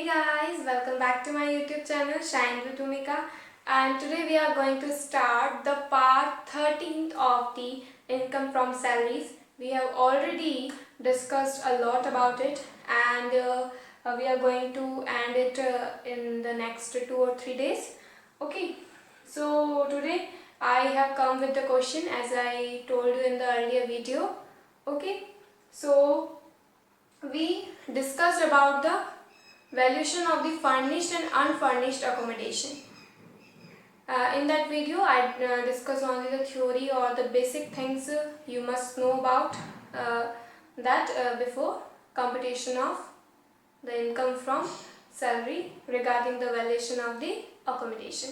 Hey guys, welcome back to my YouTube channel Shine with Bhumika, and today we are going to start the part 13th of the income from salaries. We have already discussed a lot about it, and we are going to end it in the next 2 or 3 days. Okay, so today I have come with the question as I told you in the earlier video. Okay, so we discussed about the valuation of the furnished and unfurnished accommodation. In that video I discussed only the theory or the basic things you must know about that before computation of the income from salary regarding the valuation of the accommodation.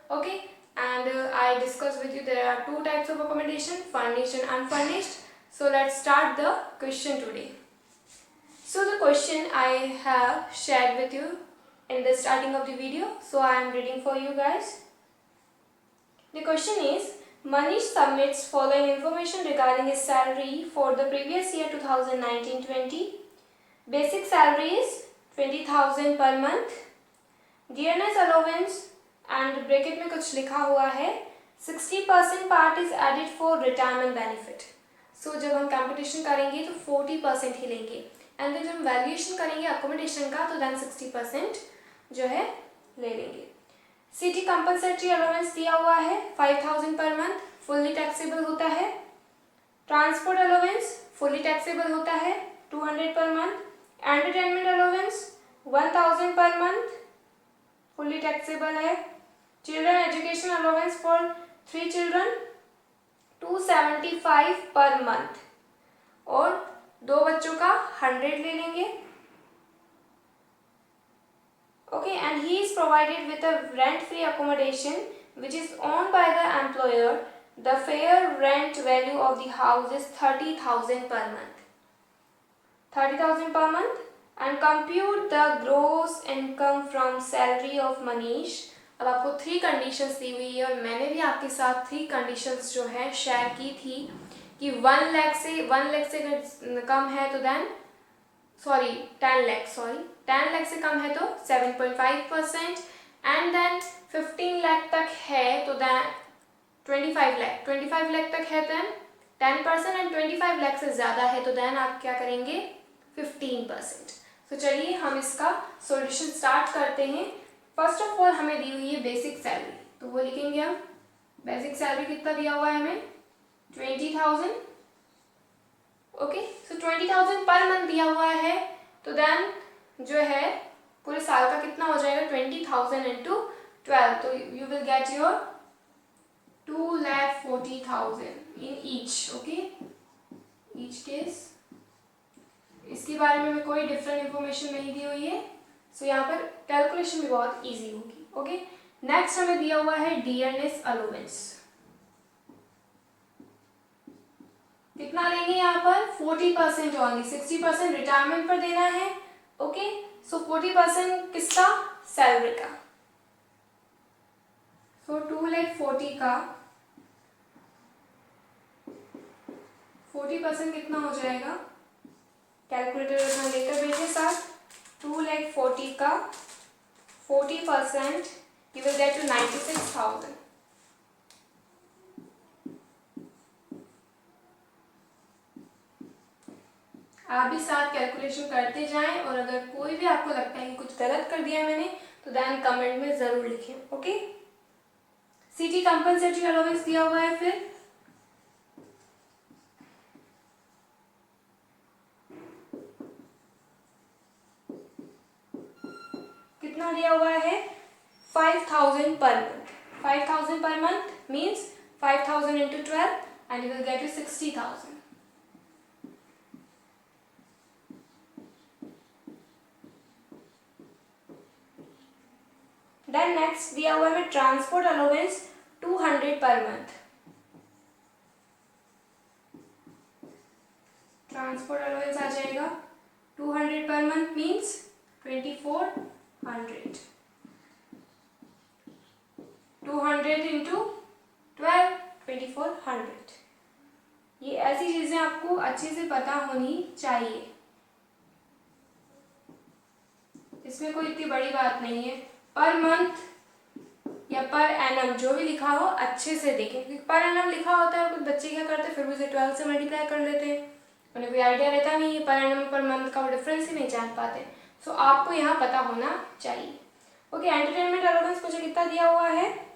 Okay, and I discussed with you there are two types of accommodation, furnished and unfurnished. So let's start the question today. So the question I have shared with you in the starting of the video, so I am reading for you guys. The question is, Manish submits following information regarding his salary for the previous year 2019-20. Basic salary is 20,000 per month. Dearness allowance and bracket में कुछ लिखा हुआ है 60% part is added for retirement benefit. So जब हम computation करेंगे तो 40% ही लेंगे, एंड जब हम वैल्यूएशन करेंगे अकोमोडेशन का तो देन 60% जो है ले लेंगे. सिटी कंपलसरी अलाउंस दिया हुआ है 5,000 पर मंथ, फुल्ली टैक्सेबल होता है. ट्रांसपोर्ट अलाउंस फुल्ली टैक्सेबल होता है 200 per month. Entertainment allowance 1,000 per month, fully taxable है. Children education allowance for 3 children 275 per month, और 2 बच्चों का 100 ले लेंगे. Okay, and he is provided with a rent-free accommodation which is owned by the employer. The fair rent value of the house is 30,000 per month. 30,000 per month, and compute the gross income from salary of Manish. अब आपको 3 conditions दी हुई है, और मैंने भी आपके साथ 3 conditions जो है शेयर की थी कि 1 लाख से अगर कम है तो देन 10 लाख से कम है तो 7.5%, एंड देन 15 लाख तक है तो देन 25 लाख तक है देन 10%, एंड 25 लाख से ज़्यादा है तो देन आप क्या करेंगे 15%. तो चलिए हम इसका सॉल्यूशन स्टार्ट करते हैं. फर्स्ट ऑफ ऑल हमें दी हुई है बेसिक सैलरी, तो वो लिखेंगे हम. बेसिक सैलरी कितना दिया हुआ है हमें 20,000. ओके, सो 20,000 पर मंथ दिया हुआ है, तो देन जो है पूरे साल का कितना हो जाएगा 20,000 इंटू 12, तो you will get your 2,40,000 in each. Okay, each case. इसके बारे में कोई डिफरेंट इंफॉर्मेशन नहीं दी हुई है, सो यहाँ पर कैलकुलेशन भी बहुत इजी होगी. ओके, नेक्स्ट हमें दिया हुआ है डियरनेस अलाउंस. कितना लेंगे यहाँ पर 40% ओनली, 60% रिटायरमेंट पर देना है. ओके, सो 40% किसका सैलरी का. सो 2,40,000 का 40% कितना हो जाएगा, कैलकुलेटर रखना लेकर बैठे साथ. 2,40,000 का 40% you will get to 96,000. आप भी साथ कैलकुलेशन करते जाएं, और अगर कोई भी आपको लगता है कि कुछ गलत कर दिया मैंने तो देन कमेंट में जरूर लिखें. ओके, सिटी कंपलसरी अलाउंस दिया हुआ है, फिर कितना दिया हुआ है 5,000 per month. 5,000 per month means 5,000 into 12 and you will get to 60,000. Then next दिया हुआ है transport allowance 200 per month. Transport allowance आ जाएगा 200 पर मंथ मीन्स 2,400. 200 इंटू 12 2,400. ये ऐसी चीजें आपको अच्छे से पता होनी चाहिए. इसमें कोई इतनी बड़ी बात नहीं है। पर मंथ या पर एनम जो भी लिखा हो अच्छे से देखें, क्योंकि पर एनम लिखा होता है, कुछ बच्चे क्या करते हैं फिर भी उसे 12 से मल्टीप्लाई कर लेते हैं, उन्हें कोई आइडिया रहता नहीं है पर एनम पर मंथ का वो डिफरेंस ही नहीं जान पाते। सो आपको यहाँ पता होना चाहिए। ओके, एंटरटेनमेंट अलाउंस मुझे कितना दिया हुआ है,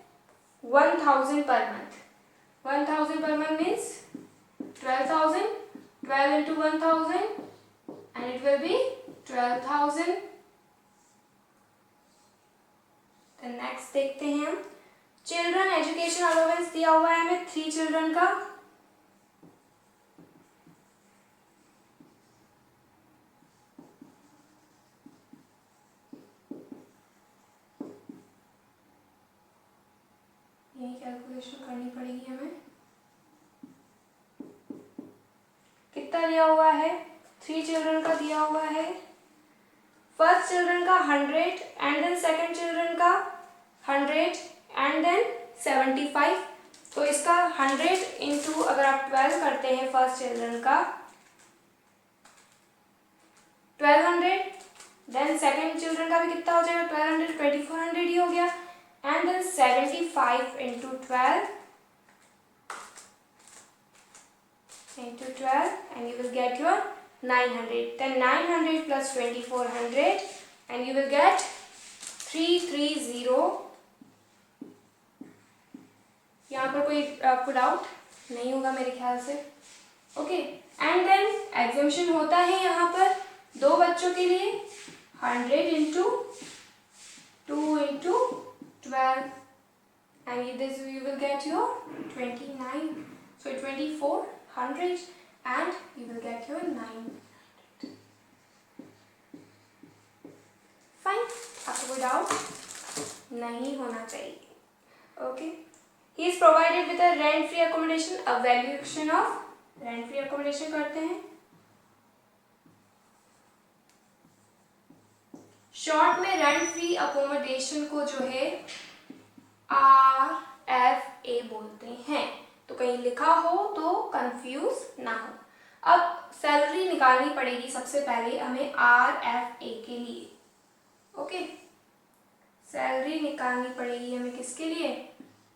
1000 per month. 1000 per month means 12,000. 12 into 1000 and it will be 12,000. Then next देखते हैं हम चिल्ड्रन एजुकेशन अलाउंस दिया हुआ है हमें 3 चिल्ड्रन का। यही कैलकुलेशन करनी पड़ेगी हमें। कितना दिया हुआ है, 3 चिल्ड्रन का दिया हुआ है। फर्स्ट चिल्ड्रन का 100 एंड देन सेकंड चिल्ड्रन का 100 एंड देन 75। तो इसका 100 इंटू अगर आप 12 करते हैं फर्स्ट चिल्ड्रन का 1200, देन सेकंड चिल्ड्रन का भी कितना हो जाएगा 1200, 2400 ही हो गया। And then 75 into 12 into 12 and you will get your 900. Then 900 plus 2400 and you will get 330. यहाँ पर कोई आपको डाउट नहीं होगा मेरे ख्याल से। ओके, एंड देन एग्जाम्शन होता है यहाँ पर 2 बच्चों के लिए 100 into 2 into 12 and this you will get your 29. So 2400 and you will get your 900. Fine, आपको कोई डाउट नहीं होना चाहिए। Okay, he is provided with a rent free accommodation, a valuation of rent free accommodation करते हैं। Short में rent free accommodation को जो है RFA बोलते हैं, तो कहीं लिखा हो तो कंफ्यूज ना हो। अब सैलरी निकालनी पड़ेगी सबसे पहले हमें RFA के लिए। ओके, सैलरी निकालनी पड़ेगी हमें किसके लिए,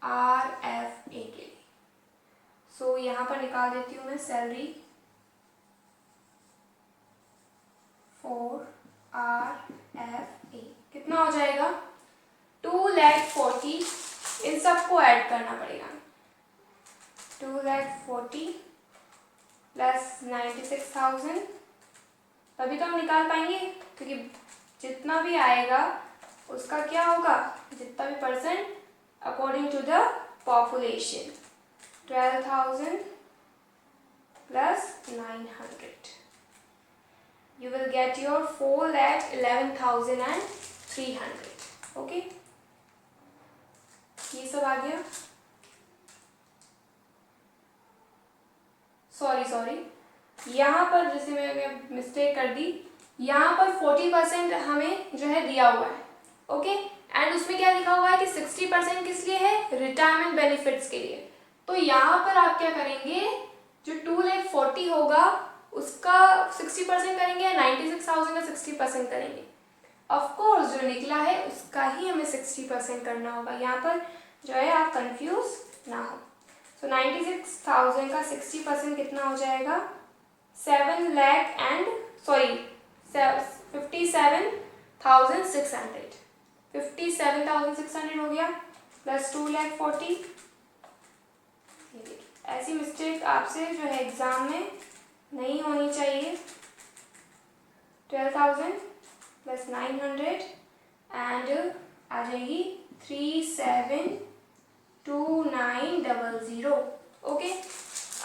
RFA के लिए। सो यहाँ पर निकाल देती हूँ मैं सैलरी फॉर RFA। कितना हो जाएगा 2,40,000, इन सबको ऐड करना पड़ेगा। 2,40,000 प्लस 96,000, तभी तो हम निकाल पाएंगे, क्योंकि जितना भी आएगा उसका क्या होगा, जितना भी percent according to the population. 12,000 plus 900, you will get your 4,11,300. Okay, ये सब आ गया। सॉरी यहाँ पर जैसे मैंने मिस्टेक कर दी, यहाँ पर 40% हमें जो है दिया हुआ है। ओके, एंड उसमें क्या लिखा हुआ है कि 60% किस लिए है, रिटायरमेंट बेनिफिट्स के लिए। तो यहाँ पर आप क्या करेंगे, जो 2,40,000 होगा उसका 60% करेंगे, 96,000 का 60% करेंगे। ऑफ कोर्स जो निकला है उसका ही हमें 60% करना होगा। यहाँ पर जो है आप कंफ्यूज ना हो। सो 96,000 का 60% कितना हो जाएगा, 57,600। 57,600 हो गया प्लस 2,40,000। ऐसी मिस्टेक आपसे जो है एग्जाम में नहीं होनी चाहिए। 12,000 प्लस 900 एंड आ जाएगी 372900। ओके,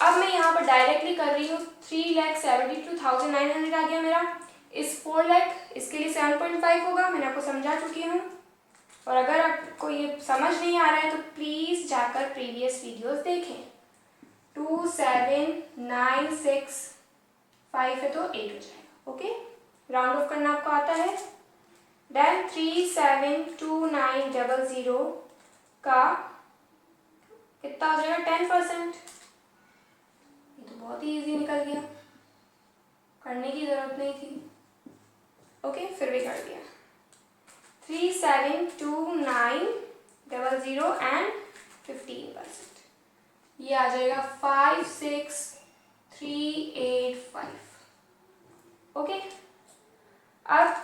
अब मैं यहाँ पर डायरेक्टली कर रही हूँ। 3,72,900 आ गया मेरा। इस 4 लाख इसके लिए 7.5 होगा, मैंने आपको समझा चुकी हूँ। और अगर आपको ये समझ नहीं आ रहा है तो प्लीज़ जाकर प्रीवियस वीडियोस देखें। 2,7,965 है तो 8 हो जाएगा। ओके, राउंड ऑफ करना आपको आता है। देन 372900 का कितना हो जाएगा, 10%। ये तो बहुत ही इजी निकल गया, करने की ज़रूरत नहीं थी। ओके, फिर भी कर दिया। 372900 एंड 15%, ये आ जाएगा 56385। ओके, अब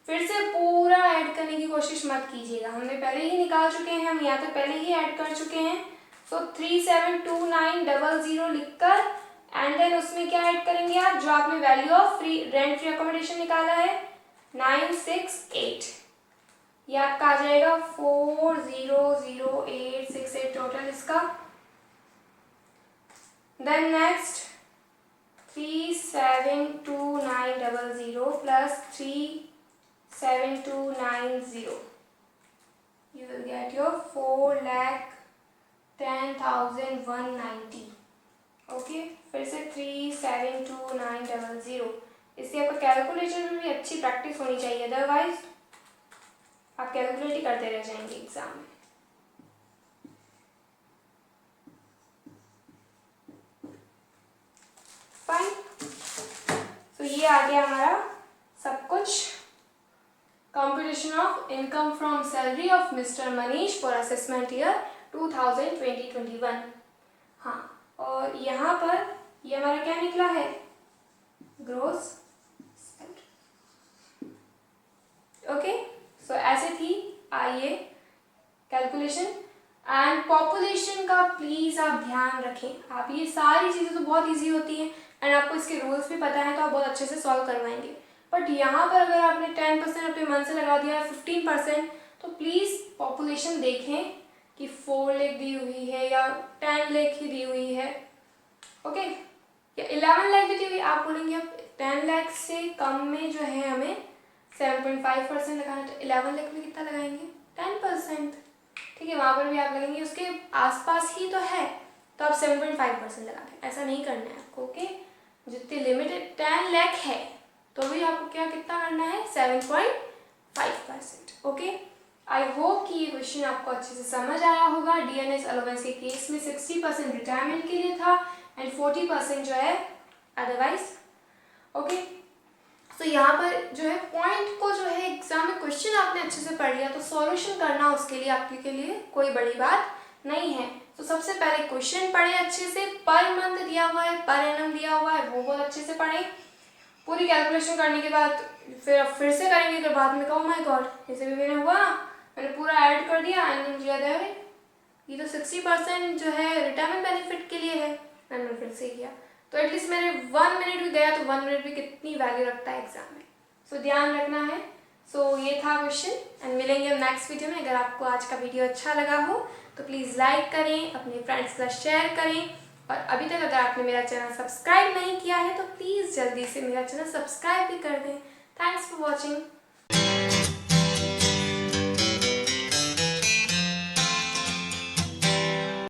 फिर से पूरा ऐड करने की कोशिश मत कीजिएगा, हमने पहले ही निकाल चुके हैं, हम यहाँ तक पहले ही ऐड कर चुके हैं। सो 372900 लिखकर एंड देन उसमें क्या ऐड करेंगे आप, जो आपने value of free rent free accommodation निकाला है 968, ये आपका आ जाएगा 400868 टोटल इसका। Then next 372900 plus 372900, you will get your 4,10,190। Okay, फिर से 372900, इससे आपका कैलकुलेटर में भी अच्छी प्रैक्टिस होनी चाहिए, अदरवाइज आप कैलकुलेट ही करते रह जाएंगे एग्जाम में। फाइन, तो ये आ गया हमारा सब कुछ, computation of income from salary of mister Manish for assessment year 2020-21। हाँ, और यहाँ पर ये हमारा क्या निकला है, ग्रोस सैलरी। ओके, सो ऐसे थी आइए कैलकुलेशन एंड पॉपुलेशन का प्लीज आप ध्यान रखें। आप ये सारी चीज़ें तो बहुत इजी होती हैं एंड आपको इसके रूल्स भी पता है, तो आप बहुत अच्छे से सॉल्व करवाएंगे। बट यहाँ पर अगर आपने 10% अपने मन से लगा दिया, 15%, तो प्लीज़ पॉपुलेशन देखें कि 4 लाख दी हुई है या 10 लाख ही दी हुई है, ओके, या 11 लाख भी दी हुई। आप बोलेंगे अब 10 लाख से कम में जो है हमें 7.5% लगाना, तो 11 लाख में कितना लगाएंगे, 10%, ठीक है, वहाँ पर भी आप लगेंगे, उसके आसपास ही तो है, तो आप 7.5% लगा दें, ऐसा नहीं करना है आपको। ओके, जितनी लिमिटेड 10 लाख है तो भी आपको क्या कितना करना है, 7.5%। ओके, आई होप कि ये क्वेश्चन आपको अच्छे से समझ आया होगा। डीएनएस अलाउंस के केस में 60% रिटायरमेंट के लिए था एंड 40% जो है अदरवाइज। ओके, तो यहाँ पर जो है पॉइंट को जो है एग्जाम में क्वेश्चन आपने अच्छे से पढ़ लिया, तो सॉल्यूशन करना उसके लिए आपके लिए कोई बड़ी बात नहीं है। तो सबसे पहले क्वेश्चन पढ़े अच्छे से, पर मंथ दिया हुआ है, पर एनम दिया हुआ है, वो बहुत अच्छे से पढ़े। पूरी कैलकुलेशन करने के बाद फिर से करेंगे, अगर बाद में कहो माय गॉड जैसे भी मैंने हुआ, मैंने पूरा ऐड कर दिया एंड मुझे अरे ये तो 60% जो है रिटायरमेंट बेनिफिट के लिए है, मैंने फिर से किया, तो एटलीस्ट मेरे 1 मिनट भी गया, तो 1 मिनट भी कितनी वैल्यू रखता है एग्जाम में, सो ध्यान रखना है। सो ये था क्वेश्चन एंड मिलेंगे हम नेक्स्ट वीडियो में। अगर आपको आज का वीडियो अच्छा लगा हो तो प्लीज़ लाइक करें, अपने फ्रेंड्स के साथ शेयर करें, और अभी तक अगर आपने मेरा चैनल सब्सक्राइब नहीं किया है तो प्लीज़ जल्दी से मेरा चैनल सब्सक्राइब भी कर दें। Thanks for watching.